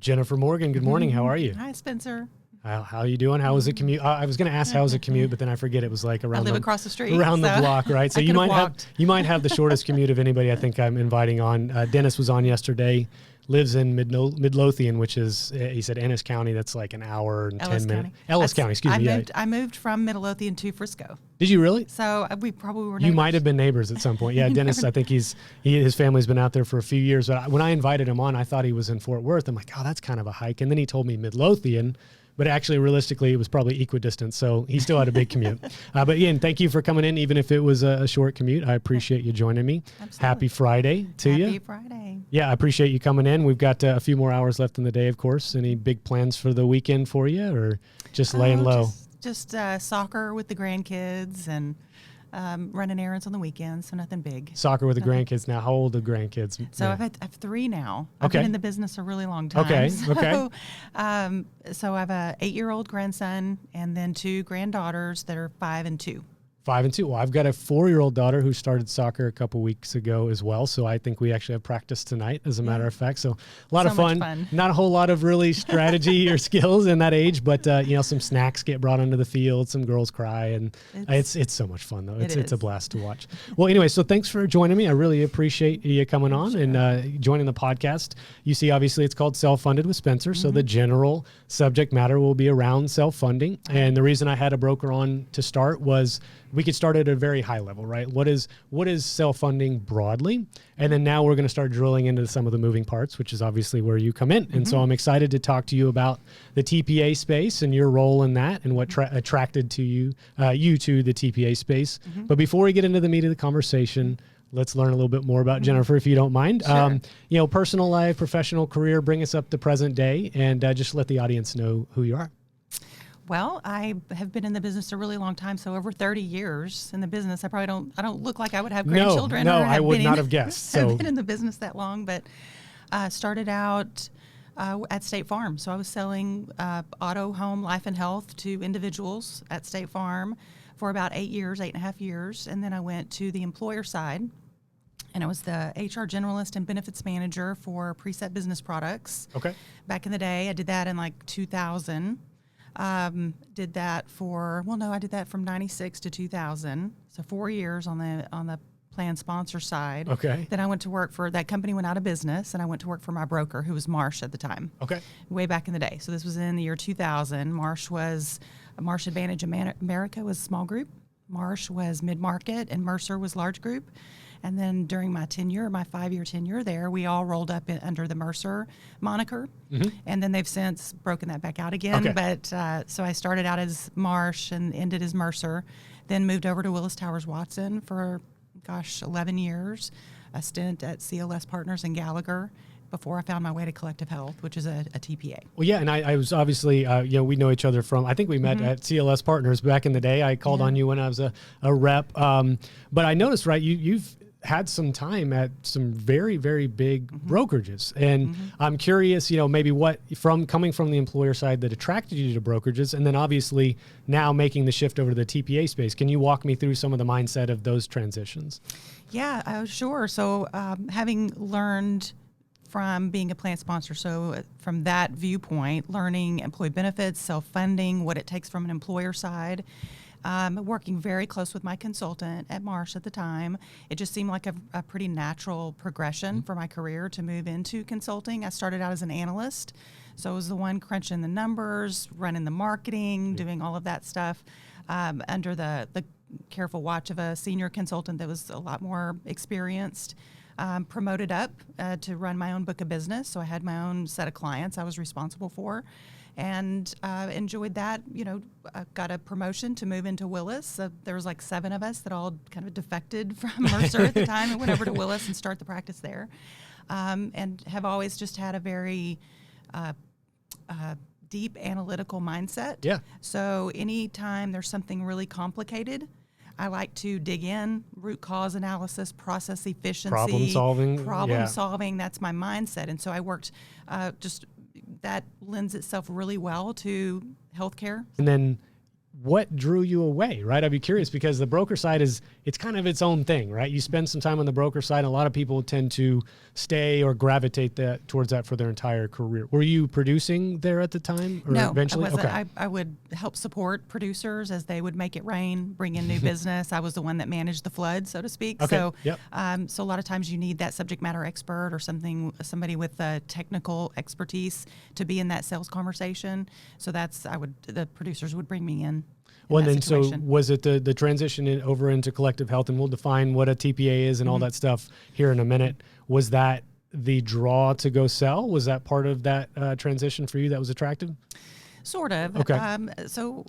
Jennifer Morgan, good morning. How are you? Hi, Spencer. How are you doing? How was the commute? I was going to ask how was the commute, but then I forget it was like around. I live across the street, around the block, right? So you might have the shortest commute of anybody I think I'm inviting on. Dennis was on yesterday. Lives in Midlothian, which is, he said, Ennis County. That's like an hour and 10 minutes. Ellis County, excuse me. I moved from Midlothian to Frisco. Did you really? So we probably were neighbors. You might have been neighbors at some point. Yeah, Dennis, I think his family's been out there for a few years. But when I invited him on, I thought he was in Fort Worth. I'm like, oh, that's kind of a hike. And then he told me Midlothian. But actually, realistically, it was probably equidistant, so he still had a big commute. But Ian, thank you for coming in, even if it was a short commute. I appreciate you joining me. Absolutely. Happy Friday to you. Happy Friday. Yeah, I appreciate you coming in. We've got a few more hours left in the day, of course. Any big plans for the weekend for you, or just laying low? Just soccer with the grandkids and running errands on the weekends, so nothing big. Soccer with the grandkids now. How old are the grandkids? So yeah. I have three now. I've been in the business a really long time. Okay, so, okay. So I have a 8-year-old grandson and then 2 granddaughters that are 5 and 2. 5 and 2. Well, I've got a 4-year-old daughter who started soccer a couple weeks ago as well. So I think we actually have practice tonight, as a matter of fact. So a lot of fun. Not a whole lot of really strategy or skills in that age, but some snacks get brought onto the field. Some girls cry, and it's so much fun though. It's a blast to watch. Well, anyway, so thanks for joining me. I really appreciate you coming on and joining the podcast. You see, obviously, it's called Self-Funded with Spencer. So the general subject matter will be around self-funding. And the reason I had a broker on to start was we could start at a very high level, right? What is self-funding broadly? And then now we're going to start drilling into some of the moving parts, which is obviously where you come in. And so I'm excited to talk to you about the TPA space and your role in that and what attracted to you to the TPA space. But before we get into the meat of the conversation, let's learn a little bit more about Jennifer, if you don't mind. Sure. Personal life, professional career, bring us up to present day, and just let the audience know who you are. Well, I have been in the business a really long time, so over 30 years in the business. I don't look like I would have grandchildren. No, I would not have guessed. So I've been in the business that long, but started out at State Farm. So I was selling auto, home, life, and health to individuals at State Farm for about 8.5 years, and then I went to the employer side, and I was the HR generalist and benefits manager for Preset Business Products. Okay. Back in the day, I did that in like 2000. Did that I did that from 96 to 2000. So 4 years on the plan sponsor side. Okay. Then I went to work for, that company went out of business, and I went to work for my broker, who was Marsh at the time. Okay. Way back in the day. So this was in the year 2000. Marsh Advantage America was small group. Marsh was mid-market, and Mercer was large group. And then during my 5-year tenure there, we all rolled up under the Mercer moniker. And then they've since broken that back out again. Okay. But so I started out as Marsh and ended as Mercer, then moved over to Willis Towers Watson for, 11 years, a stint at CLS Partners and Gallagher, before I found my way to Collective Health, which is a TPA. Well, yeah, and I was obviously, we know each other from, I think we met at CLS Partners back in the day. I called on you when I was a rep. But I noticed, right, you've had some time at some very, very big brokerages. And I'm curious, maybe what coming from the employer side that attracted you to brokerages, and then obviously now making the shift over to the TPA space. Can you walk me through some of the mindset of those transitions? Yeah, sure. So having learned from being a plan sponsor, so from that viewpoint, learning employee benefits, self-funding, what it takes from an employer side, working very close with my consultant at Marsh at the time. It just seemed like a pretty natural progression for my career to move into consulting. I started out as an analyst, so I was the one crunching the numbers, running the marketing, doing all of that stuff under the careful watch of a senior consultant that was a lot more experienced. Promoted up to run my own book of business, so I had my own set of clients I was responsible for, and enjoyed that. Got a promotion to move into Willis. There was like 7 of us that all kind of defected from Mercer at the time and went over to Willis and start the practice there, and have always just had a very deep analytical mindset. Yeah. So anytime there's something really complicated, I like to dig in, root cause analysis, process efficiency. Problem solving, that's my mindset. And so I worked, that lends itself really well to healthcare. And then what drew you away, right? I'd be curious because the broker side it's kind of its own thing, right? You spend some time on the broker side, and a lot of people tend to stay or gravitate towards that for their entire career. Were you producing there at the time or no, eventually? I wasn't. Okay. I would help support producers as they would make it rain, bring in new business. I was the one that managed the flood, so to speak. Okay. So, yep. So a lot of times you need that subject matter expert or somebody with technical expertise to be in that sales conversation. So the producers would bring me in. Well, and then so was it the transition over into collective health, and we'll define what a TPA is and all that stuff here in a minute. Was that the draw to go sell? Was that part of that transition for you that was attractive? Sort of. Okay. So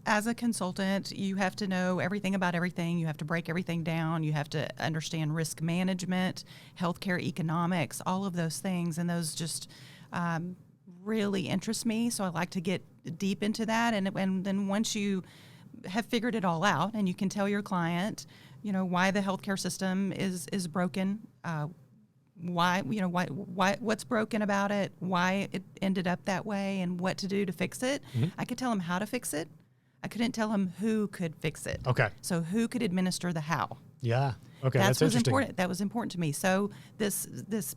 as a consultant, you have to know everything about everything. You have to break everything down. You have to understand risk management, healthcare economics, all of those things. And those just really interest me. So I like to get deep into that. And then once you have figured it all out and you can tell your client, why the healthcare system is broken, what's broken about it, why it ended up that way, and what to do to fix it. Mm-hmm. I could tell them how to fix it. I couldn't tell them who could fix it. Okay. So who could administer the how? Yeah. Okay. That's interesting. Important. That was important to me. So this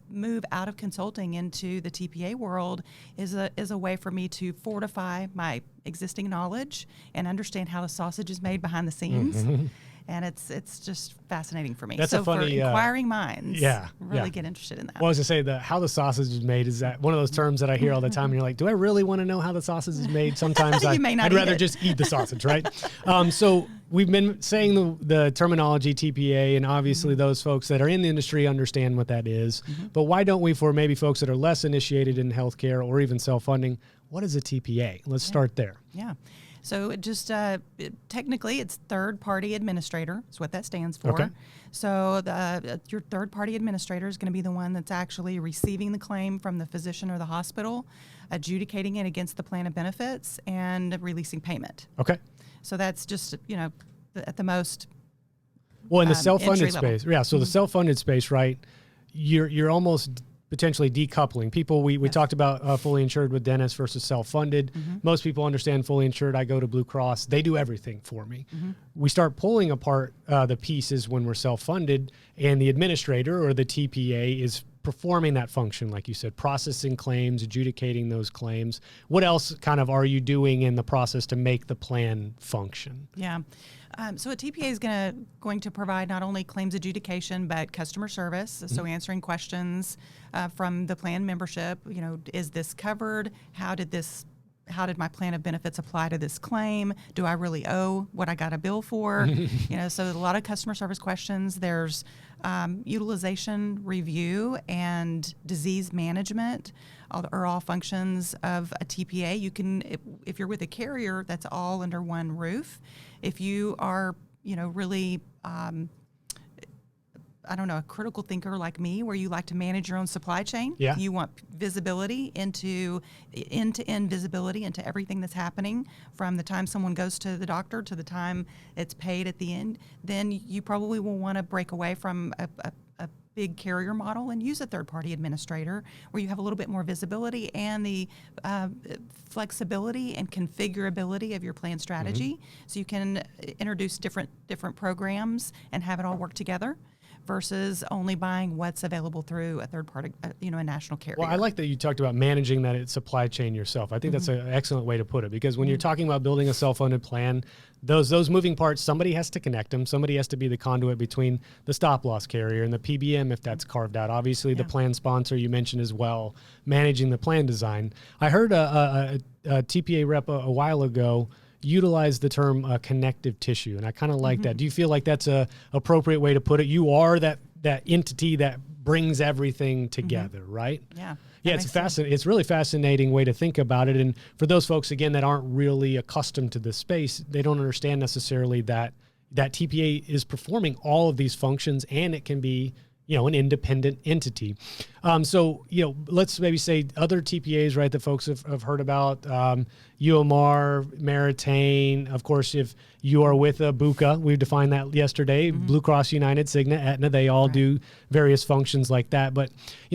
move out of consulting into the TPA world is a way for me to fortify my existing knowledge and understand how the sausage is made behind the scenes. Mm-hmm. And it's just fascinating for me. That's so a funny, for inquiring minds, really get interested in that. Well, I was going to say, how the sausage is made is that one of those terms that I hear all the time. And you're like, do I really want to know how the sausage is made? Sometimes I'd rather just eat the sausage, right? So we've been saying the terminology TPA, and obviously those folks that are in the industry understand what that is. Mm-hmm. But why don't we, for maybe folks that are less initiated in healthcare or even self-funding, what is a TPA? Let's start there. Yeah. So it just technically it's third-party administrator is what that stands for. Okay. So your third-party administrator is going to be the one that's actually receiving the claim from the physician or the hospital, adjudicating it against the plan of benefits, and releasing payment. Okay. So that's just at the most. Well, in the self-funded space, yeah. So the self-funded space, right? You're almost potentially decoupling people. We talked about fully insured with dentists versus self-funded. Mm-hmm. Most people understand fully insured. I go to Blue Cross. They do everything for me. Mm-hmm. We start pulling apart the pieces when we're self-funded, and the administrator or the TPA is performing that function, like you said, processing claims, adjudicating those claims. What else kind of are you doing in the process to make the plan function? Yeah. So a TPA is going to provide not only claims adjudication, but customer service. Mm-hmm. So answering questions from the plan membership. Is this covered? How did my plan of benefits apply to this claim? Do I really owe what I got a bill for? So a lot of customer service questions. There's utilization review and disease management are all functions of a TPA. You can, if you're with a carrier, that's all under one roof. If you are, really, a critical thinker like me, where you like to manage your own supply chain. Yeah. You want visibility into end-to-end visibility into everything that's happening from the time someone goes to the doctor to the time it's paid at the end. Then you probably will want to break away from a big carrier model and use a third-party administrator where you have a little bit more visibility and the flexibility and configurability of your plan strategy. Mm-hmm. So you can introduce different programs and have it all work together, versus only buying what's available through a third party, a national carrier. Well, I like that you talked about managing that supply chain yourself. I think that's an excellent way to put it, because when you're talking about building a self-funded plan, those moving parts, somebody has to connect them. Somebody has to be the conduit between the stop-loss carrier and the PBM if that's carved out. Obviously, the plan sponsor you mentioned as well, managing the plan design. I heard a TPA rep a while ago utilize the term connective tissue, and I kind of like that. Do you feel like that's a appropriate way to put it? You are that entity that brings everything together, right? Yeah. Yeah, it's really fascinating way to think about it. And for those folks, again, that aren't really accustomed to this space, they don't understand necessarily that TPA is performing all of these functions, and it can be, an independent entity. So, let's maybe say other TPAs, right, that folks have heard about, UMR, Meritain. Of course, if you are with a BUCA, we defined that yesterday, Blue Cross, United, Cigna, Aetna, they all do various functions like that. But,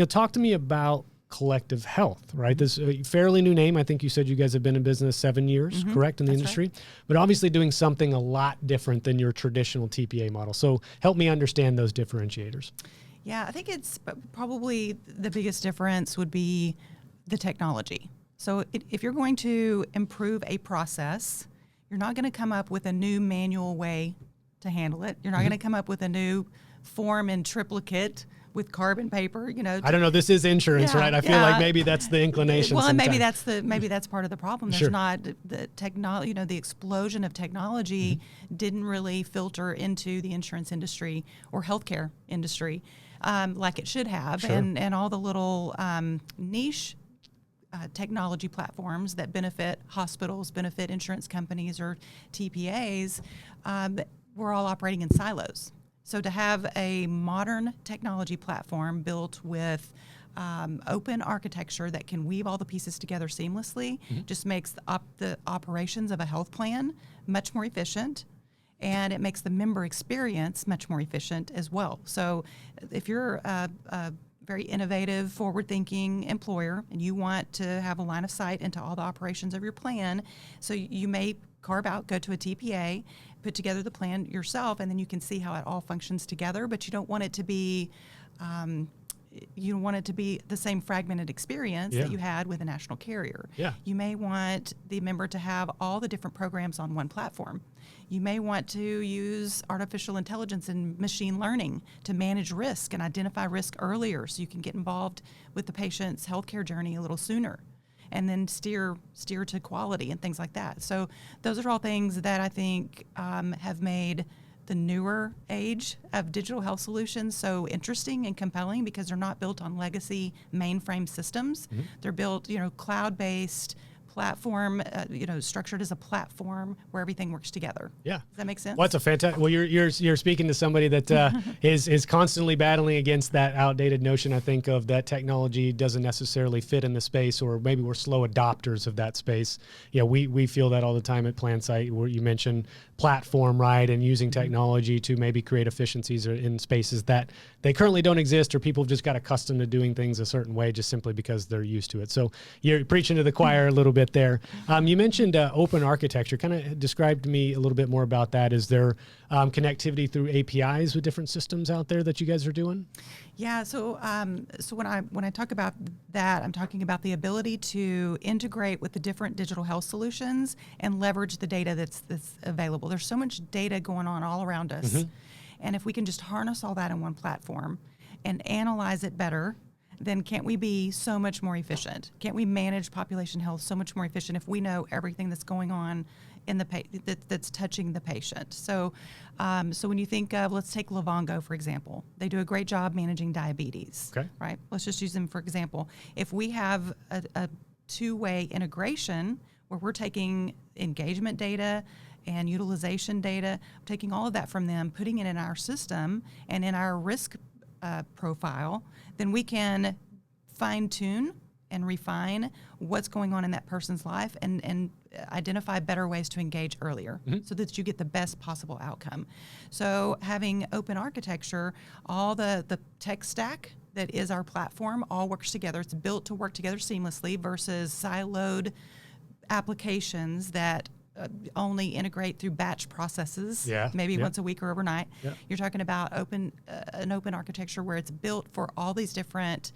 talk to me about Collective Health, right? This fairly new name. I think you said you guys have been in business 7 years, correct, in the industry, right. But obviously doing something a lot different than your traditional TPA model. So help me understand those differentiators. Yeah, I think it's probably the biggest difference would be the technology. So if you're going to improve a process, you're not going to come up with a new manual way to handle it. You're not going to come up with a new form in triplicate with carbon paper, I don't know. This is insurance, right? I feel like maybe that's the inclination. Well, and sometimes. maybe that's part of the problem. There's not the technology. The explosion of technology didn't really filter into the insurance industry or healthcare industry like it should have, and all the little niche technology platforms that benefit hospitals, benefit insurance companies or TPAs, we're all operating in silos. So to have a modern technology platform built with open architecture that can weave all the pieces together seamlessly just makes the operations of a health plan much more efficient, and it makes the member experience much more efficient as well. So if you're a very innovative, forward-thinking employer and you want to have a line of sight into all the operations of your plan, so you may carve out, go to a TPA, put together the plan yourself, and then you can see how it all functions together. But you don't want it to be, the same fragmented experience that you had with a national carrier. Yeah. You may want the member to have all the different programs on one platform. You may want to use artificial intelligence and machine learning to manage risk and identify risk earlier, so you can get involved with the patient's healthcare journey a little sooner, and then steer to quality and things like that. So those are all things that I think have made the newer age of digital health solutions so interesting and compelling, because they're not built on legacy mainframe systems. They're built, cloud-based platform, structured as a platform where everything works together. Yeah. Does that make sense? Well, it's a fantastic. Well, you're speaking to somebody that is constantly battling against that outdated notion. I think of that technology doesn't necessarily fit in the space, or maybe we're slow adopters of that space. We feel that all the time at PlanSight, where you mentioned platform, right, and using technology to maybe create efficiencies in spaces that they currently don't exist, or people just got accustomed to doing things a certain way just simply because they're used to it. So you're preaching to the choir a little bit there. You mentioned open architecture. Kind of describe to me a little bit more about that. Is there connectivity through APIs with different systems out there that you guys are doing? Yeah. So when I talk about that, I'm talking about the ability to integrate with the different digital health solutions and leverage the data that's available. There's so much data going on all around us, and if we can just harness all that in one platform and analyze it better, then can't we be so much more efficient? Can't we manage population health so much more efficient if we know everything that's going on in that's touching the patient? So when you think of, let's take Livongo, for example. They do a great job managing diabetes, right? Let's just use them for example. If we have a two-way integration where we're taking engagement data and utilization data, taking all of that from them, putting it in our system and in our risk profile, then we can fine-tune and refine what's going on in that person's life and identify better ways to engage earlier so that you get the best possible outcome. So having open architecture, all the tech stack that is our platform all works together. It's built to work together seamlessly versus siloed applications that only integrate through batch processes, maybe once a week or overnight. You're talking about an open architecture where it's built for all these different,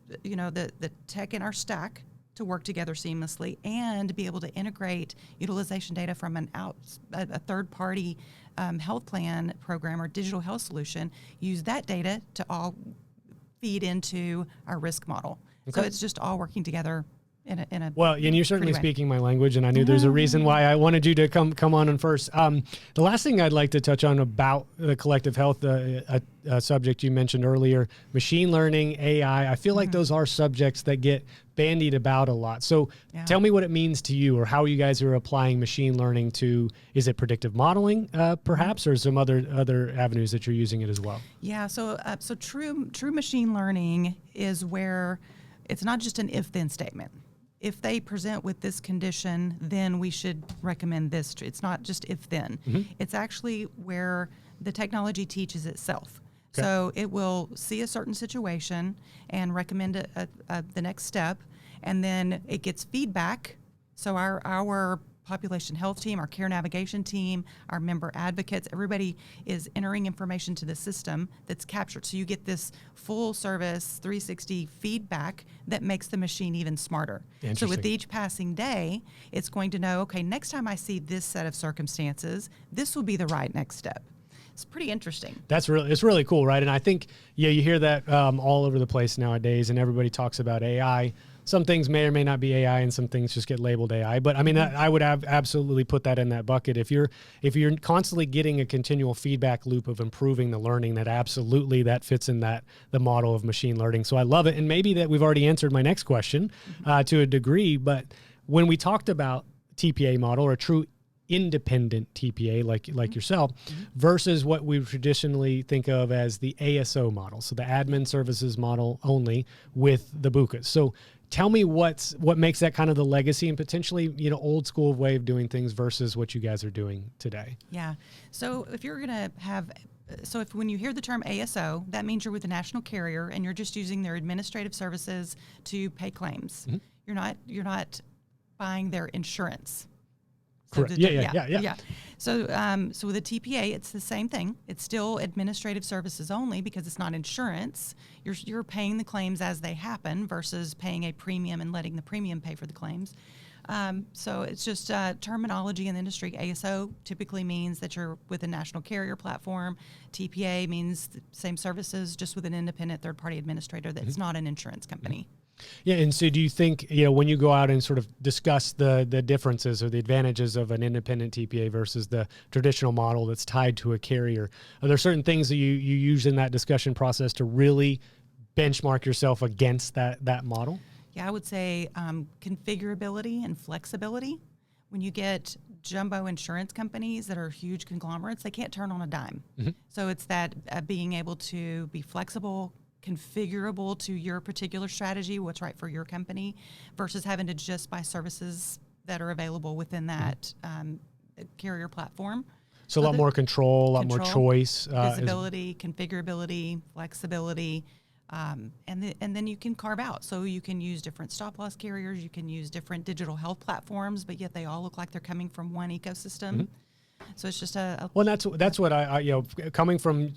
the tech in our stack to work together seamlessly and be able to integrate utilization data from a third-party health plan program or digital health solution, use that data to all feed into our risk model. So it's just all working together in a well, and you're certainly speaking my language, and I knew there's a reason why I wanted you to come on in first. The last thing I'd like to touch on about the collective health, a subject you mentioned earlier, machine learning, AI. I feel like those are subjects that get bandied about a lot. So tell me what it means to you, or how you guys are applying machine learning to, is it predictive modeling perhaps, or some other avenues that you're using it as well? Yeah, so true machine learning is where it's not just an if-then statement. If they present with this condition, then we should recommend this. It's not just if-then. It's actually where the technology teaches itself. So it will see a certain situation and recommend the next step, and then it gets feedback. So our population health team, our care navigation team, our member advocates, everybody is entering information to the system that's captured. So you get this full service 360 feedback that makes the machine even smarter. So with each passing day, it's going to know, okay, next time I see this set of circumstances, this will be the right next step. It's pretty interesting. It's really cool, right? And I think, you hear that all over the place nowadays, and everybody talks about AI. Some things may or may not be AI, and some things just get labeled AI. But I mean, I would absolutely put that in that bucket. If you're constantly getting a continual feedback loop of improving the learning, that fits in the model of machine learning. So I love it. And maybe that we've already answered my next question to a degree. But when we talked about TPA model, or a true independent TPA like yourself, versus what we traditionally think of as the ASO model, so the admin services model only with the BUCAs. So tell me what makes that kind of the legacy and potentially old school way of doing things versus what you guys are doing today. Yeah. So if you're going to have when you hear the term ASO, that means you're with a national carrier and you're just using their administrative services to pay claims. You're not buying their insurance. So correct. Yeah. So with a TPA, it's the same thing. It's still administrative services only because it's not insurance. You're paying the claims as they happen versus paying a premium and letting the premium pay for the claims. So it's just terminology in the industry. ASO typically means that you're with a national carrier platform. TPA means the same services, just with an independent third-party administrator that's not an insurance company. Yeah, and so do you think, when you go out and sort of discuss the differences or the advantages of an independent TPA versus the traditional model that's tied to a carrier, are there certain things that you use in that discussion process to really benchmark yourself against that model? Yeah, I would say configurability and flexibility. When you get jumbo insurance companies that are huge conglomerates, they can't turn on a dime. So it's that being able to be flexible, configurable to your particular strategy, what's right for your company, versus having to just buy services that are available within that carrier platform. So a lot more control, a lot more choice. Visibility, configurability, flexibility, and then you can carve out. So you can use different stop-loss carriers, you can use different digital health platforms, but yet they all look like they're coming from one ecosystem. So it's just well, that's what I coming from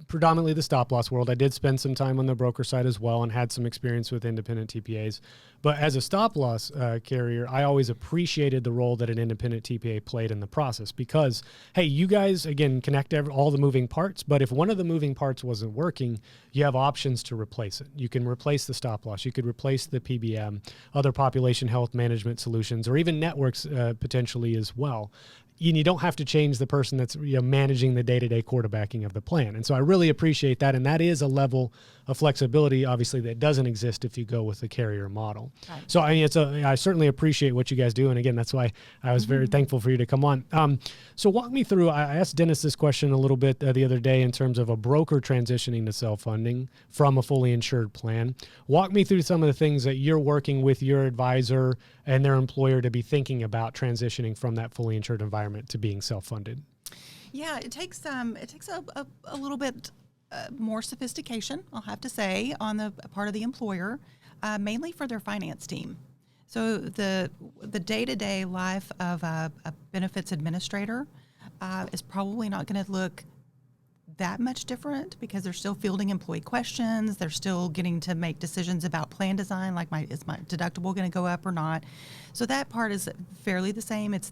predominantly the stop loss world. I did spend some time on the broker side as well and had some experience with independent TPAs. But as a stop loss carrier, I always appreciated the role that an independent TPA played in the process because, hey, you guys again connect all the moving parts. But if one of the moving parts wasn't working, you have options to replace it. You can replace the stop loss. You could replace the PBM, other population health management solutions, or even networks potentially as well. And you don't have to change the person that's managing the day-to-day quarterbacking of the plan. And so I really appreciate that. And that is a level of flexibility, obviously, that doesn't exist if you go with the carrier model. Right. So I mean, I certainly appreciate what you guys do. And again, that's why I was very thankful for you to come on. So walk me through, I asked Dennis this question a little bit the other day in terms of a broker transitioning to self-funding from a fully insured plan. Walk me through some of the things that you're working with your advisor and their employer to be thinking about transitioning from that fully insured environment to being self-funded. Yeah, it takes a little bit more sophistication, I'll have to say, on the part of the employer, mainly for their finance team. So the day-to-day life of a benefits administrator is probably not going to look that much different because they're still fielding employee questions. They're still getting to make decisions about plan design, like is my deductible going to go up or not? So that part is fairly the same. It's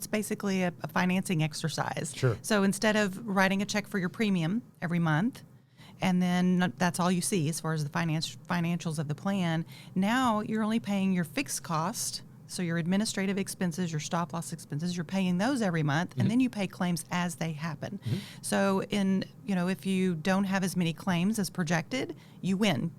basically a financing exercise. Sure. So instead of writing a check for your premium every month, and then that's all you see as far as the financials of the plan, now you're only paying your fixed cost. So your administrative expenses, your stop loss expenses, you're paying those every month, and then you pay claims as they happen. So if you don't have as many claims as projected, you win.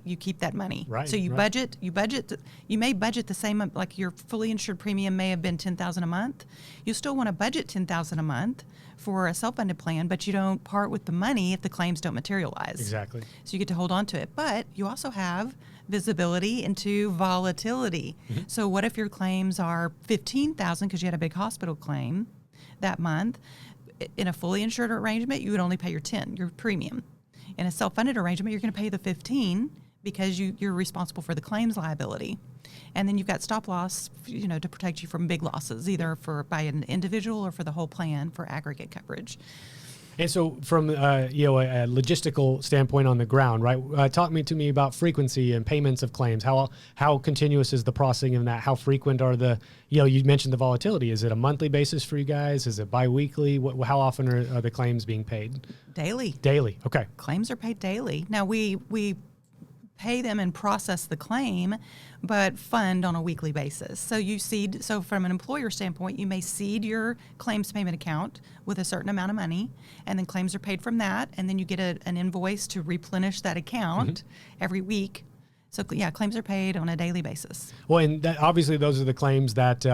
You keep that money. Right. So you may budget the same, like your fully insured premium may have been $10,000 a month. You still want to budget $10,000 a month for a self-funded plan, but you don't part with the money if the claims don't materialize. Exactly. So you get to hold on to it. But you also have visibility into volatility. So what if your claims are $15,000 because you had a big hospital claim that month? in a fully insured arrangement, you would only pay your 10, your premium. In a self-funded arrangement, you're going to pay the 15 because you're responsible for the claims liability. And then you've got stop loss, to protect you from big losses, either by an individual or for the whole plan for aggregate coverage. And so from a logistical standpoint on the ground, right? Talk to me about frequency and payments of claims. How continuous is the processing of that? How frequent are you mentioned the volatility. Is it a monthly basis for you guys? Is it biweekly? How often are the claims being paid? Daily. Daily. Okay. Claims are paid daily. Now we pay them and process the claim, but fund on a weekly basis. So from an employer standpoint, you may seed your claims payment account with a certain amount of money, and then claims are paid from that, and then you get an invoice to replenish that account every week. So claims are paid on a daily basis. Well, and obviously those are the claims that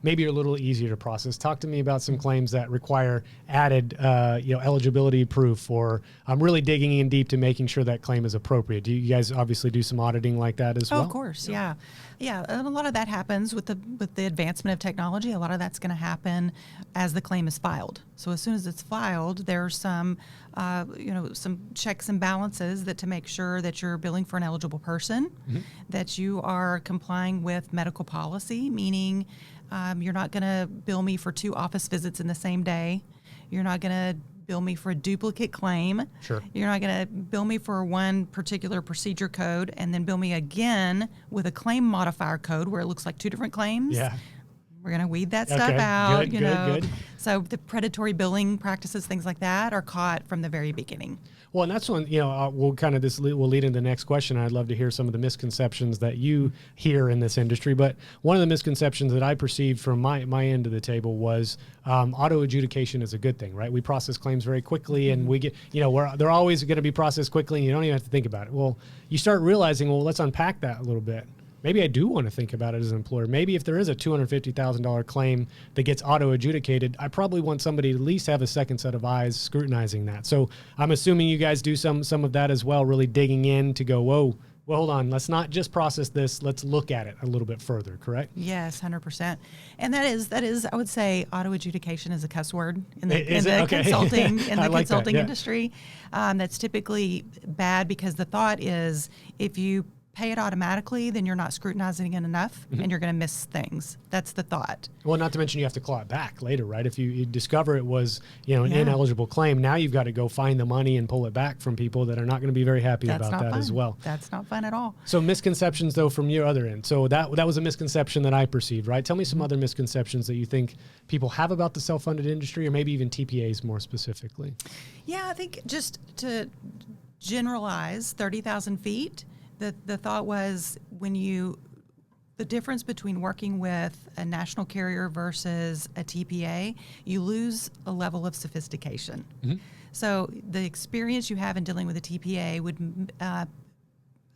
maybe are a little easier to process. Talk to me about some claims that require added, eligibility proof, or I'm really digging in deep to making sure that claim is appropriate. Do you guys obviously do some auditing like that as well? Of course, yeah. And a lot of that happens with the advancement of technology. A lot of that's going to happen as the claim is filed. So as soon as it's filed, there's some checks and balances to make sure that you're billing for an eligible person, that you are complying with medical policy, meaning you're not going to bill me for 2 office visits in the same day. You're not going to bill me for a duplicate claim. Sure. You're not going to bill me for one particular procedure code and then bill me again with a claim modifier code where it looks like 2 different claims. Yeah. We're going to weed that stuff out. Good. So the predatory billing practices, things like that, are caught from the very beginning. Well, and that's when, we'll lead into the next question. I'd love to hear some of the misconceptions that you hear in this industry. But one of the misconceptions that I perceived from my end of the table was auto adjudication is a good thing, right? We process claims very quickly and we get, they're always going to be processed quickly and you don't even have to think about it. Well, you start realizing, let's unpack that a little bit. Maybe I do want to think about it as an employer. Maybe if there is a $250,000 claim that gets auto adjudicated, I probably want somebody to at least have a second set of eyes scrutinizing that. So I'm assuming you guys do some of that as well, really digging in to go, whoa, well, hold on, let's not just process this, let's look at it a little bit further, correct? Yes, 100%. And that is, I would say auto adjudication is a cuss word in the Okay. consulting Yeah. industry. That's typically bad because the thought is if you pay it automatically, then you're not scrutinizing it enough and you're going to miss things. That's the thought. Well, not to mention you have to claw it back later, right? If you discover it was, an ineligible claim, now you've got to go find the money and pull it back from people that are not going to be very happy about that as well. That's not fun at all. So misconceptions though from your other end. So that was a misconception that I perceived, right? Tell me some other misconceptions that you think people have about the self-funded industry, or maybe even TPAs more specifically. Yeah, I think just to generalize 30,000 feet, the thought was the difference between working with a national carrier versus a TPA, you lose a level of sophistication. So the experience you have in dealing with a TPA would,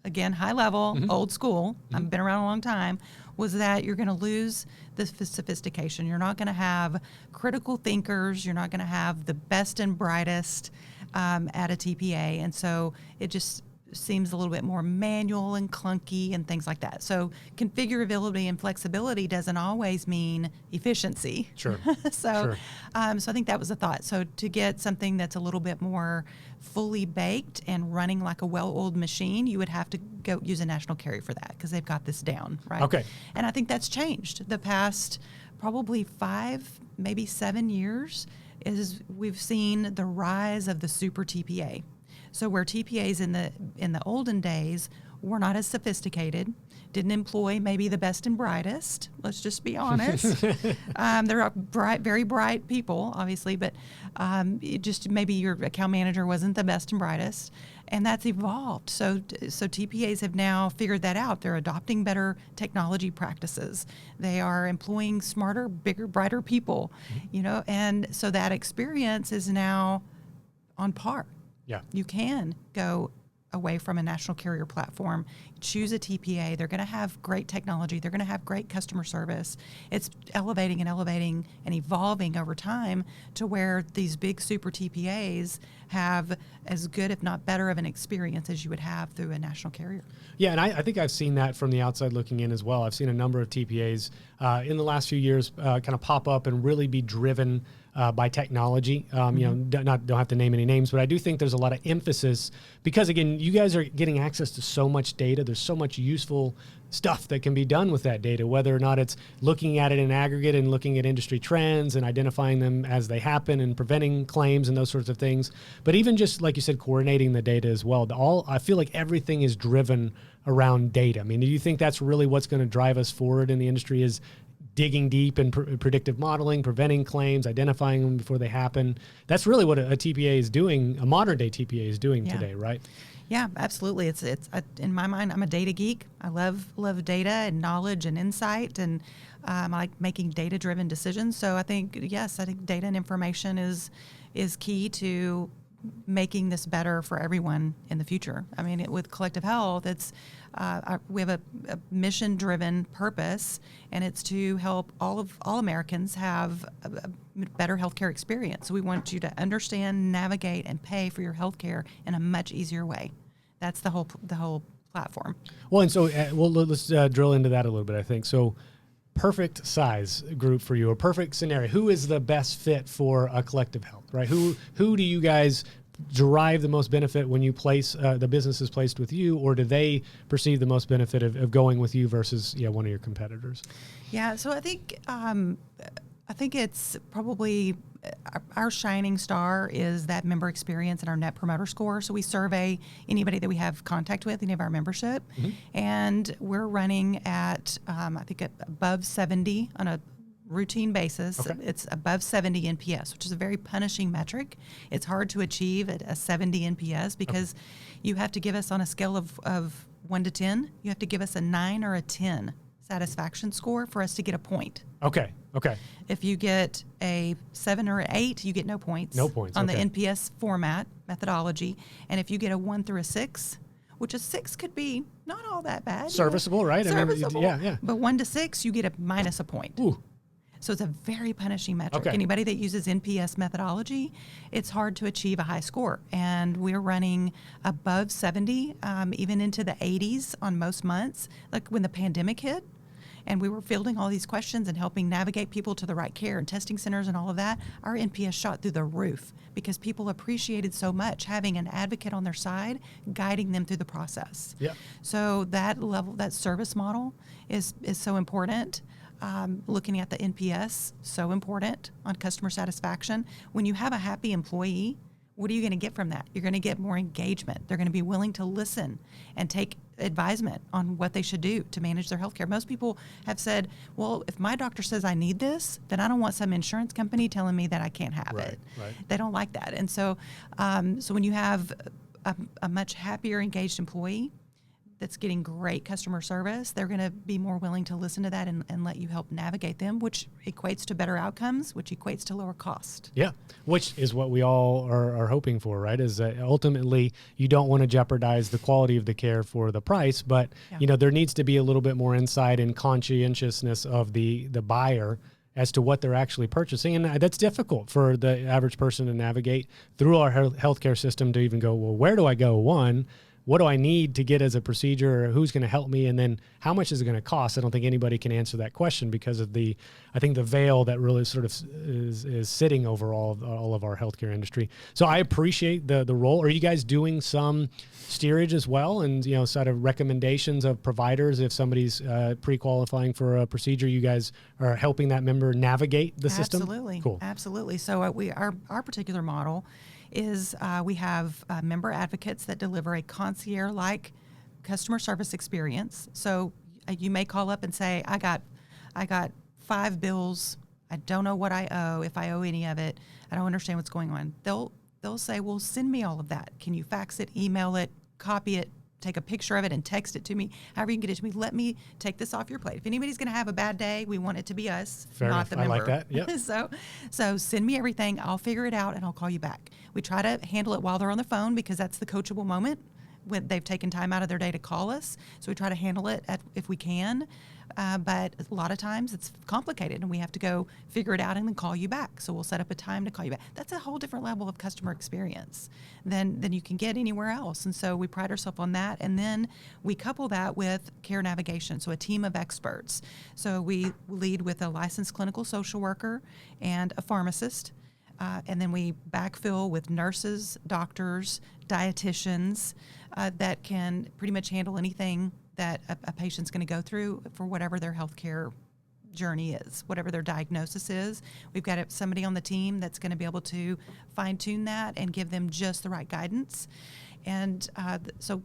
again, high level, old school, I've been around a long time, was that you're going to lose the sophistication. You're not going to have critical thinkers. You're not going to have the best and brightest at a TPA. And so it just seems a little bit more manual and clunky and things like that. So configurability and flexibility doesn't always mean efficiency. Sure. So I think that was the thought. So to get something that's a little bit more fully baked and running like a well-oiled machine, you would have to go use a national carrier for that because they've got this down, right? Okay. And I think that's changed the past probably 5, maybe 7 years. We've seen the rise of the super TPA. So where TPAs in the olden days were not as sophisticated, didn't employ maybe the best and brightest, let's just be honest. There are very bright people, obviously, but just maybe your account manager wasn't the best and brightest, and that's evolved. So TPAs have now figured that out. They're adopting better technology practices. They are employing smarter, bigger, brighter people, and so that experience is now on par. Yeah. You can go away from a national carrier platform, choose a TPA, they're going to have great technology, they're going to have great customer service. It's elevating and evolving over time to where these big super TPAs have as good, if not better, of an experience as you would have through a national carrier. Yeah, and I think I've seen that from the outside looking in as well. I've seen a number of TPAs in the last few years kind of pop up and really be driven by technology. Don't have to name any names, but I do think there's a lot of emphasis because, again, you guys are getting access to so much data. There's so much useful stuff that can be done with that data, whether or not it's looking at it in aggregate and looking at industry trends and identifying them as they happen and preventing claims and those sorts of things. But even just, like you said, coordinating the data as well. I feel like everything is driven around data. I mean, do you think that's really what's going to drive us forward in the industry, is digging deep in predictive modeling, preventing claims, identifying them before they happen? That's really what a TPA is doing, a modern day TPA is doing today, right? Yeah, absolutely. It's in my mind, I'm a data geek. I love data and knowledge and insight, and I like making data-driven decisions. So I think data and information is key to making this better for everyone in the future. I mean, with Collective Health, we have a mission-driven purpose, and it's to help all Americans have a better healthcare experience. So we want you to understand, navigate, and pay for your healthcare in a much easier way. That's the whole platform. Well, and so let's drill into that a little bit. I think so. Perfect size group for you, a perfect scenario. Who is the best fit for a Collective Health, right? Who do you guys derive the most benefit when you place the business is placed with you, or do they perceive the most benefit of going with you versus one of your competitors? Yeah, so I think it's probably our shining star is that member experience and our Net Promoter Score. So we survey anybody that we have contact with, any of our membership, and we're running at I think above 70 on a routine basis. Okay. It's above 70 NPS, which is a very punishing metric. It's hard to achieve at a 70 NPS because you have to give us, on a scale of 1 to 10, you have to give us a 9 or a 10 satisfaction score for us to get a point. Okay. If you get a 7 or an 8, you get no points. No points. On the NPS format methodology. And if you get a 1 through a 6, which a 6 could be not all that bad. Serviceable, right? Serviceable. I mean, yeah. But 1 to 6, you get a minus a point. Ooh. So it's a very punishing metric. Okay. Anybody that uses NPS methodology, it's hard to achieve a high score. And we're running above 70, even into the 80s on most months. Like when the pandemic hit, and we were fielding all these questions and helping navigate people to the right care and testing centers and all of that, our NPS shot through the roof because people appreciated so much having an advocate on their side guiding them through the process. Yeah. So that level, that service model is so important. Looking at the NPS, so important on customer satisfaction. When you have a happy employee, what are you going to get from that? You're going to get more engagement. They're going to be willing to listen and take advisement on what they should do to manage their healthcare. Most people have said, well, if my doctor says I need this, then I don't want some insurance company telling me that I can't have it. Right. They don't like that. And so when you have a much happier, engaged employee that's getting great customer service, they're going to be more willing to listen to that and let you help navigate them, which equates to better outcomes, which equates to lower cost. Yeah, which is what we all are hoping for, right? Is that ultimately you don't want to jeopardize the quality of the care for the price, but there needs to be a little bit more insight and conscientiousness of the buyer as to what they're actually purchasing. And that's difficult for the average person to navigate through our healthcare system to even go, well, where do I go? One, what do I need to get as a procedure? Who's going to help me? And then how much is it going to cost? I don't think anybody can answer that question because of the veil that really sort of is sitting over all of our healthcare industry. So I appreciate the role. Are you guys doing some steerage as well? And, sort of recommendations of providers if somebody's pre-qualifying for a procedure, you guys are helping that member navigate the system? Absolutely. Cool. Absolutely. So our particular model is we have member advocates that deliver a concierge-like customer service experience. So you may call up and say, I got 5 bills. I don't know what I owe, if I owe any of it. I don't understand what's going on. They'll say, well, send me all of that. Can you fax it, email it, copy it, take a picture of it and text it to me, however you can get it to me. Let me take this off your plate. If anybody's going to have a bad day, we want it to be us, Fair not enough. the member. I like that. Yep. So send me everything. I'll figure it out and I'll call you back. We try to handle it while they're on the phone because that's the coachable moment. when they've taken time out of their day to call us. So we try to handle it if we can. But a lot of times it's complicated and we have to go figure it out and then call you back. So we'll set up a time to call you back. That's a whole different level of customer experience than you can get anywhere else. And so we pride ourselves on that. And then we couple that with care navigation, so a team of experts. So we lead with a licensed clinical social worker and a pharmacist. And then we backfill with nurses, doctors, dietitians that can pretty much handle anything that a patient's going to go through for whatever their healthcare journey is, whatever their diagnosis is. We've got somebody on the team that's going to be able to fine-tune that and give them just the right guidance. And so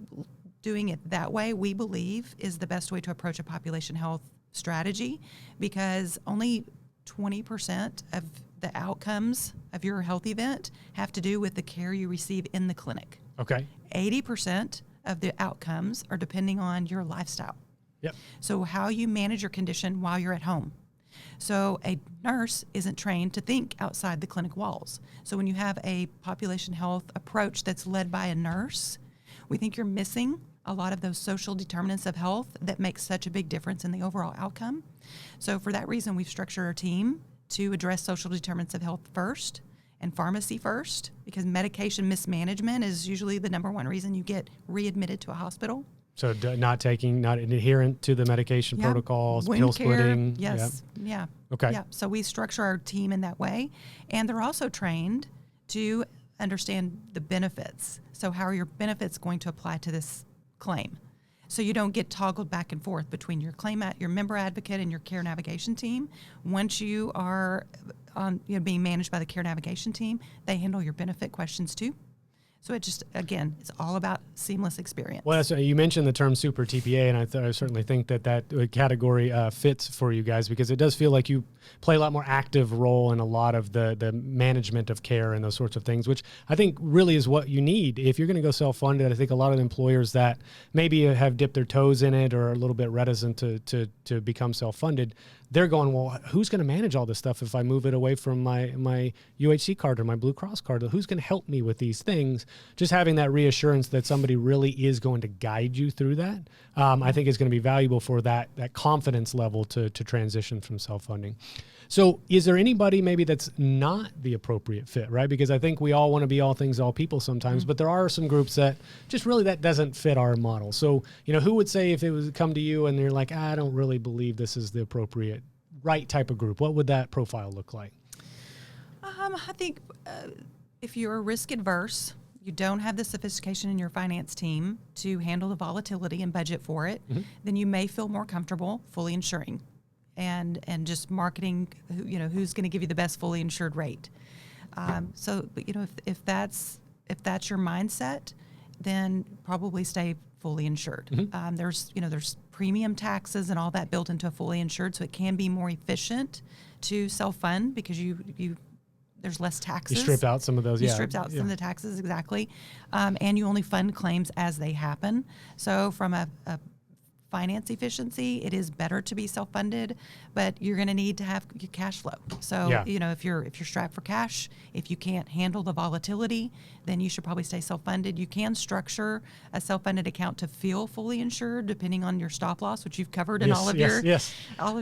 doing it that way, we believe, is the best way to approach a population health strategy, because only 20% of the outcomes of your health event have to do with the care you receive in the clinic. Okay. 80% of the outcomes are depending on your lifestyle. Yep. So how you manage your condition while you're at home. So a nurse isn't trained to think outside the clinic walls. So when you have a population health approach that's led by a nurse, we think you're missing a lot of those social determinants of health that make such a big difference in the overall outcome. So for that reason, we've structured our team to address social determinants of health first and pharmacy first, because medication mismanagement is usually the number one reason you get readmitted to a hospital. So not adherent to the medication protocols, Wound pill care, splitting. yes. Yeah. Okay. Yeah. So we structure our team in that way. And they're also trained to understand the benefits. So how are your benefits going to apply to this claim? So you don't get toggled back and forth between your your member advocate and your care navigation team. Once you are being managed by the care navigation team, they handle your benefit questions too. So it just, again, it's all about seamless experience. Well, you mentioned the term super TPA, and I certainly think that category fits for you guys, because it does feel like you play a lot more active role in a lot of the management of care and those sorts of things, which I think really is what you need. If you're going to go self-funded, I think a lot of the employers that maybe have dipped their toes in it or are a little bit reticent to become self-funded, they're going, well, who's going to manage all this stuff if I move it away from my UHC card or my Blue Cross card? Who's going to help me with these things? Just having that reassurance that somebody really is going to guide you through that, I think is going to be valuable for that confidence level to transition from self-funding. So is there anybody maybe that's not the appropriate fit, right? Because I think we all want to be all things, all people sometimes, but there are some groups that just really that doesn't fit our model. So, who would say if it was come to you and they're like, I don't really believe this is the appropriate right type of group, what would that profile look like? I think if you're risk adverse, you don't have the sophistication in your finance team to handle the volatility and budget for it, then you may feel more comfortable fully insuring and just marketing, who's going to give you the best fully insured rate. So, if that's your mindset, then probably stay fully insured. There's premium taxes and all that built into a fully insured, so it can be more efficient to self-fund because there's less taxes. You strip out some of those. You strip out some of the taxes, exactly. And you only fund claims as they happen. So from a finance efficiency, it is better to be self-funded, but you're going to need to have your cash flow. So, if you're strapped for cash, if you can't handle the volatility, then you should probably stay self-funded. You can structure a self-funded account to feel fully insured, depending on your stop loss, which you've covered in all of your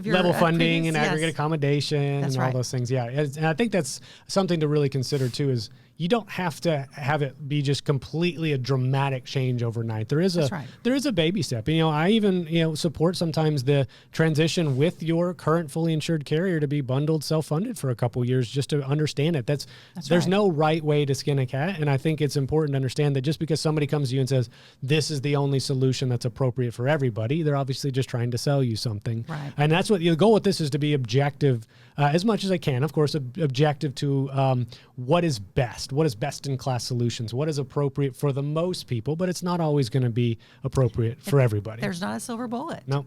level funding and aggregate accommodation That's and all those things. Yeah, and I think that's something to really consider too. Is you don't have to have it be just completely a dramatic change overnight. There is a baby step. I even support sometimes the transition with your current fully insured carrier to be bundled self-funded for a couple years just to understand it. There's no right way to skin a cat, and I think it's important to understand that just because somebody comes to you and says this is the only solution that's appropriate for everybody, they're obviously just trying to sell you something. Right. And that's what the goal with this is, to be objective as much as I can, of course, objective to what is best. What is best in class solutions? What is appropriate for the most people? But it's not always going to be appropriate for everybody. There's not a silver bullet. No.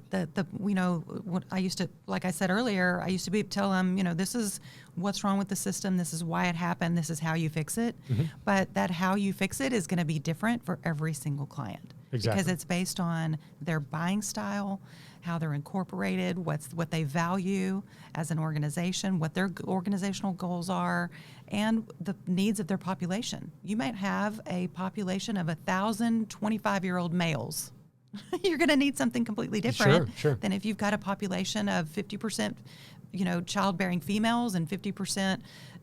What I used to, like I said earlier, I used to tell them, this is what's wrong with the system. This is why it happened. This is how you fix it. But that how you fix it is going to be different for every single client. Exactly. Because it's based on their buying style, how they're incorporated, what they value as an organization, what their organizational goals are, and the needs of their population. You might have a population of 1,000 25-year-old males. You're going to need something completely different than if you've got a population of 50%, childbearing females and 50%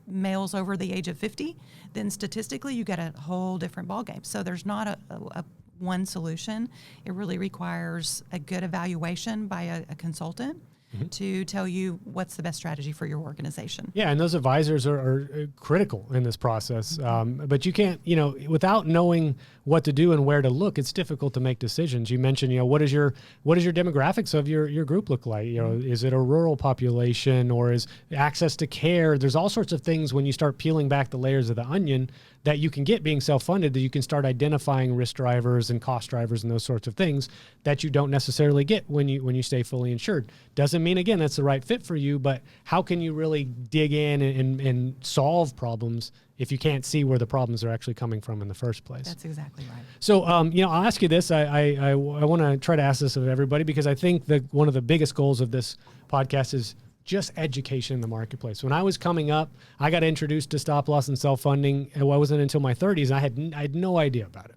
males over the age of 50. Then statistically, you get a whole different ballgame. So there's not a one solution. It really requires a good evaluation by a consultant to tell you what's the best strategy for your organization. Yeah, and those advisors are critical in this process. But you can't, without knowing what to do and where to look, it's difficult to make decisions. You mentioned, what is your demographics of your group look like? Is it a rural population, or is access to care? There's all sorts of things when you start peeling back the layers of the onion that you can get being self-funded, that you can start identifying risk drivers and cost drivers and those sorts of things that you don't necessarily get when you stay fully insured. Doesn't mean, again, that's the right fit for you, but how can you really dig in and solve problems if you can't see where the problems are actually coming from in the first place? That's exactly right. So, I'll ask you this. I want to try to ask this of everybody, because I think that one of the biggest goals of this podcast is just education in the marketplace. When I was coming up, I got introduced to stop loss and self-funding. It wasn't until my 30s. I had no idea about it.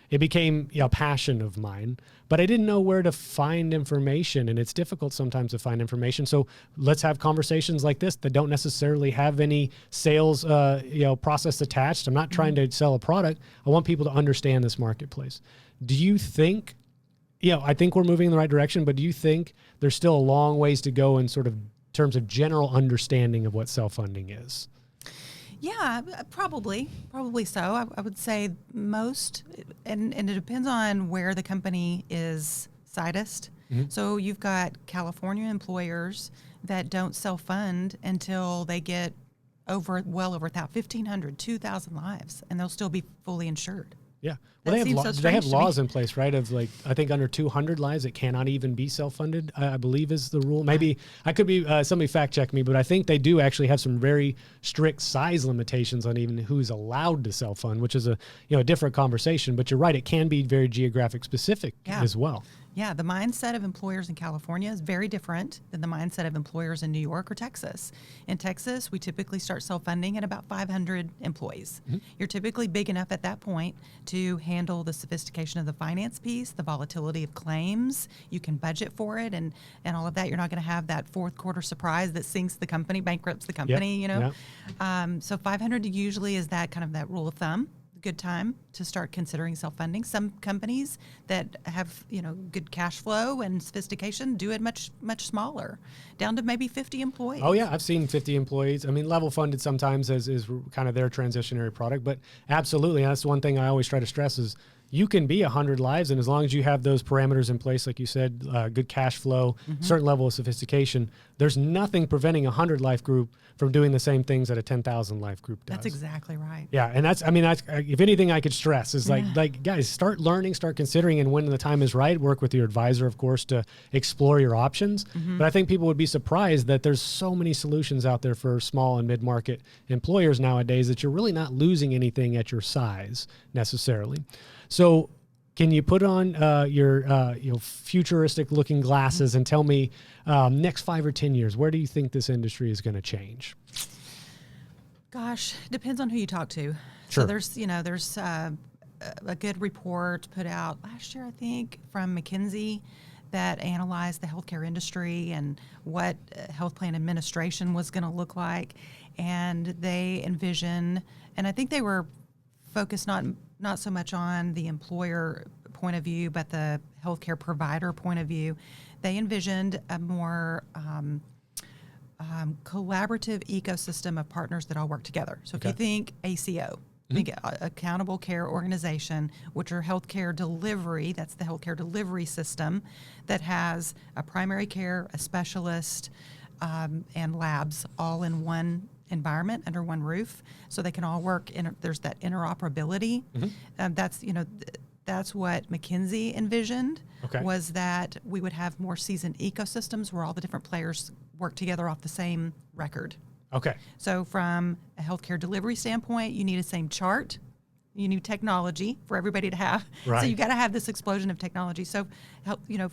It became a passion of mine, but I didn't know where to find information, and it's difficult sometimes to find information. So let's have conversations like this that don't necessarily have any sales, process attached. I'm not trying to sell a product. I want people to understand this marketplace. Do you think, I think we're moving in the right direction, but do you think there's still a long ways to go in sort of terms of general understanding of what self-funding is? Yeah, probably so. I would say most, and it depends on where the company is situs. So you've got California employers that don't self-fund until they get well over 1,500, 2,000 lives, and they'll still be fully insured. Yeah. Well, they have laws in place, right? Of I think under 200 lives, it cannot even be self-funded, I believe is the rule. Maybe I could be, somebody fact check me, but I think they do actually have some very strict size limitations on even who's allowed to self-fund, which is a different conversation. But you're right, it can be very geographic specific as well. Yeah, the mindset of employers in California is very different than the mindset of employers in New York or Texas. In Texas, we typically start self-funding at about 500 employees. You're typically big enough at that point to handle the sophistication of the finance piece, the volatility of claims. You can budget for it and all of that. You're not going to have that fourth quarter surprise that sinks the company, bankrupts the company, So 500 usually is that kind of that rule of thumb. Good time to start considering self-funding. Some companies that have good cash flow and sophistication do it much smaller, down to maybe 50 employees. Oh yeah, I've seen 50 employees. I mean, level funded sometimes is kind of their transitionary product, but absolutely, that's one thing I always try to stress is you can be 100 lives, and as long as you have those parameters in place, like you said, good cash flow, certain level of sophistication, there's nothing preventing a 100 life group from doing the same things that a 10,000 life group does. That's exactly right. Yeah, and that's if anything I could stress is like guys, start learning, start considering, and when the time is right, work with your advisor, of course, to explore your options. But I think people would be surprised that there's so many solutions out there for small and mid-market employers nowadays that you're really not losing anything at your size necessarily. So can you put on your futuristic looking glasses and tell me next 5 or 10 years, where do you think this industry is going to change? Gosh, depends on who you talk to. Sure. So there's a good report put out last year, I think, from McKinsey that analyzed the healthcare industry and what health plan administration was going to look like. And they envision, and I think they were focused not so much on the employer point of view, but the healthcare provider point of view. They envisioned a more collaborative ecosystem of partners that all work together. So if you think ACO, think Accountable Care Organization, which are healthcare delivery, that's the healthcare delivery system that has a primary care, a specialist, and labs all in one environment under one roof, so they can all work. There's that interoperability. That's what McKinsey envisioned. Was that we would have more seasoned ecosystems where all the different players work together off the same record. So from a healthcare delivery standpoint, you need a same chart You need technology for everybody to have. Right. So you got to have this explosion of technology. So,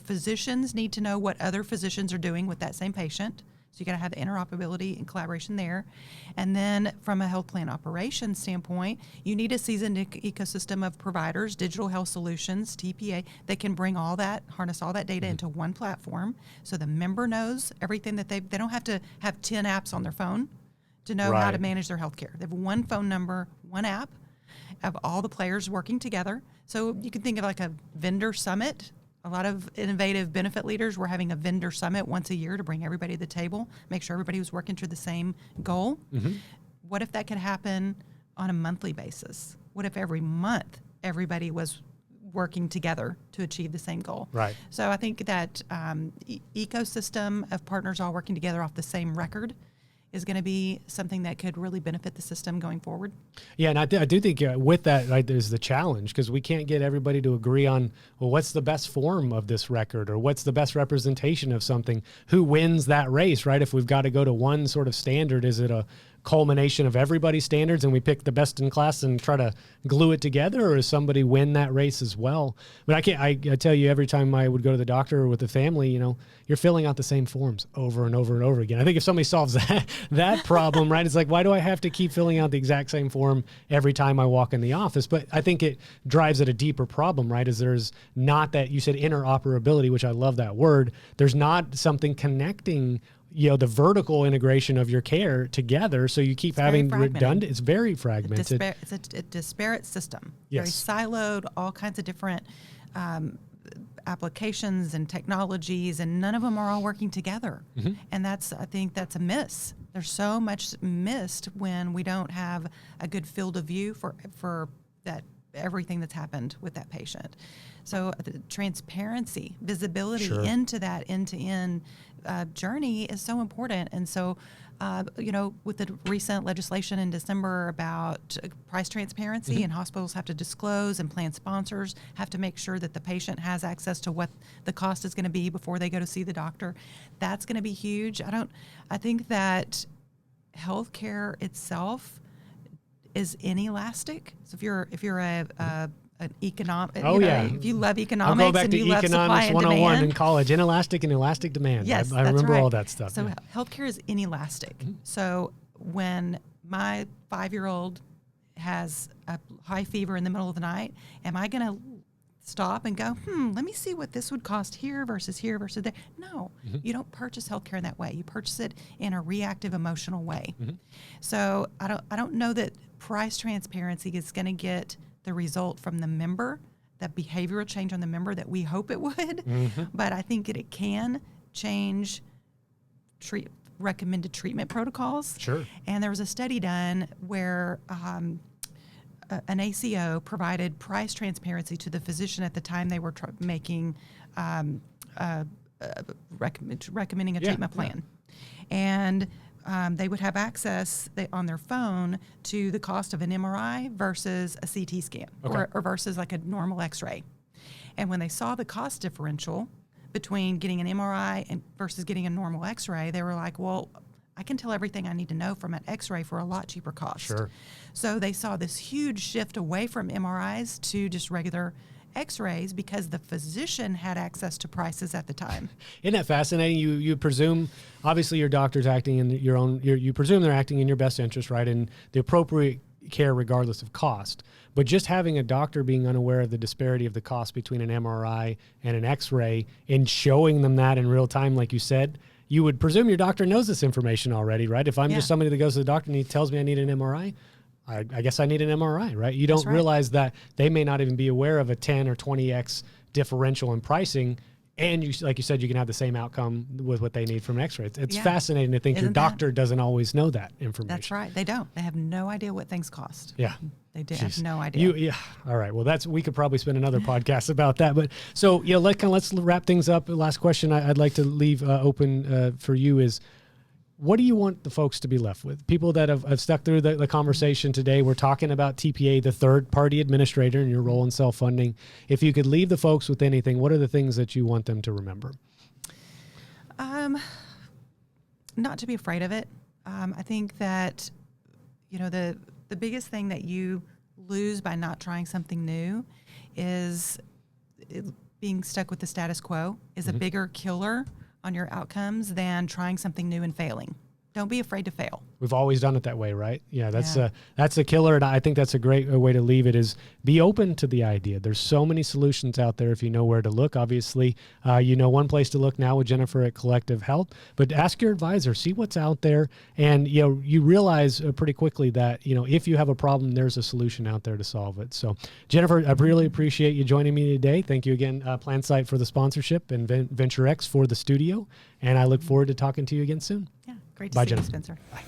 physicians need to know what other physicians are doing with that same patient. So you got to have the interoperability and collaboration there. And then from a health plan operations standpoint, you need a seasoned ecosystem of providers, digital health solutions, TPA, that can bring all that, harness all that data into one platform. So the member knows everything that they don't have to have 10 apps on their phone to know how to manage their healthcare. They have one phone number, one app of all the players working together. So you can think of like a vendor summit. A lot of innovative benefit leaders were having a vendor summit once a year to bring everybody to the table, make sure everybody was working to the same goal. What if that could happen on a monthly basis? What if every month everybody was working together to achieve the same goal? Right. So I think that ecosystem of partners all working together off the same record is going to be something that could really benefit the system going forward. Yeah, and I do think with that, right, there's the challenge, because we can't get everybody to agree on, well, what's the best form of this record, or what's the best representation of something? Who wins that race, right? If we've got to go to one sort of standard, is it a culmination of everybody's standards and we pick the best in class and try to glue it together, or does somebody win that race as well? But I tell you, every time I would go to the doctor or with the family, you're filling out the same forms over and over and over again. I think if somebody solves that problem, right, it's like, why do I have to keep filling out the exact same form every time I walk in the office? But I think it drives at a deeper problem, right, is there's not that, you said interoperability, which I love that word. There's not something connecting the vertical integration of your care together, so you keep having redundant. It's very fragmented. It's a disparate system. Yes. Very siloed, all kinds of different applications and technologies, and none of them are all working together. And I think that's a miss. There's so much missed when we don't have a good field of view for that, everything that's happened with that patient. So the transparency, visibility into that end-to-end journey is so important. And so, with the recent legislation in December about price transparency, and hospitals have to disclose, and plan sponsors have to make sure that the patient has access to what the cost is going to be before they go to see the doctor, that's going to be huge. I think that healthcare itself is inelastic. So if you're an economic, if you love economics, I'll go back and to you love economics supply and 101 demand, in college, inelastic and elastic demand. Yes, I that's remember right. all that stuff. So healthcare is inelastic. So when my 5-year-old has a high fever in the middle of the night, am I going to stop and go, let me see what this would cost here versus there? No, you don't purchase healthcare in that way. You purchase it in a reactive, emotional way. So I don't know that price transparency is going to get the result from the member, that behavioral change on the member that we hope it would, but I think it can change recommended treatment protocols. Sure. And there was a study done where an ACO provided price transparency to the physician at the time they were making recommending a treatment plan, and they would have access on their phone to the cost of an MRI versus a CT scan, or versus like a normal X-ray. And when they saw the cost differential between getting an MRI and versus getting a normal X-ray, they were like, well, I can tell everything I need to know from an X-ray for a lot cheaper cost. Sure. So they saw this huge shift away from MRIs to just regular X-rays because the physician had access to prices at the time. Isn't that fascinating? You presume, obviously your doctor's acting in your own, you presume they're acting in your best interest, right? And the appropriate care regardless of cost. But just having a doctor being unaware of the disparity of the cost between an MRI and an X-ray and showing them that in real time, like you said, you would presume your doctor knows this information already, right? If I'm just somebody that goes to the doctor and he tells me I need an MRI, I guess I need an MRI, right? You don't realize that they may not even be aware of a 10 or 20x differential in pricing. And you, like you said, you can have the same outcome with what they need from an X-ray. It's fascinating to think your doctor doesn't always know that information. That's right. They don't. They have no idea what things cost. Yeah. They have no idea. All right. Well, we could probably spend another podcast about that. But so, let's wrap things up. The last question I'd like to leave open for you is, what do you want the folks to be left with? People that have stuck through the conversation today. We're talking about TPA, the third-party administrator, and your role in self-funding. If you could leave the folks with anything, what are the things that you want them to remember? Not to be afraid of it. I think that, the biggest thing that you lose by not trying something new is being stuck with the status quo is a bigger killer on your outcomes than trying something new and failing. Don't be afraid to fail. We've always done it that way, right? Yeah, that's a killer, and I think that's a great way to leave it is be open to the idea. There's so many solutions out there if you know where to look. Obviously, you know one place to look now with Jennifer at Collective Health, but ask your advisor, see what's out there, and you realize pretty quickly that if you have a problem, there's a solution out there to solve it. So, Jennifer, I really appreciate you joining me today. Thank you again, PlanSight for the sponsorship and VentureX for the studio, and I look forward to talking to you again soon. Yeah. Great to Bye, see Jennifer. you, Spencer. Bye.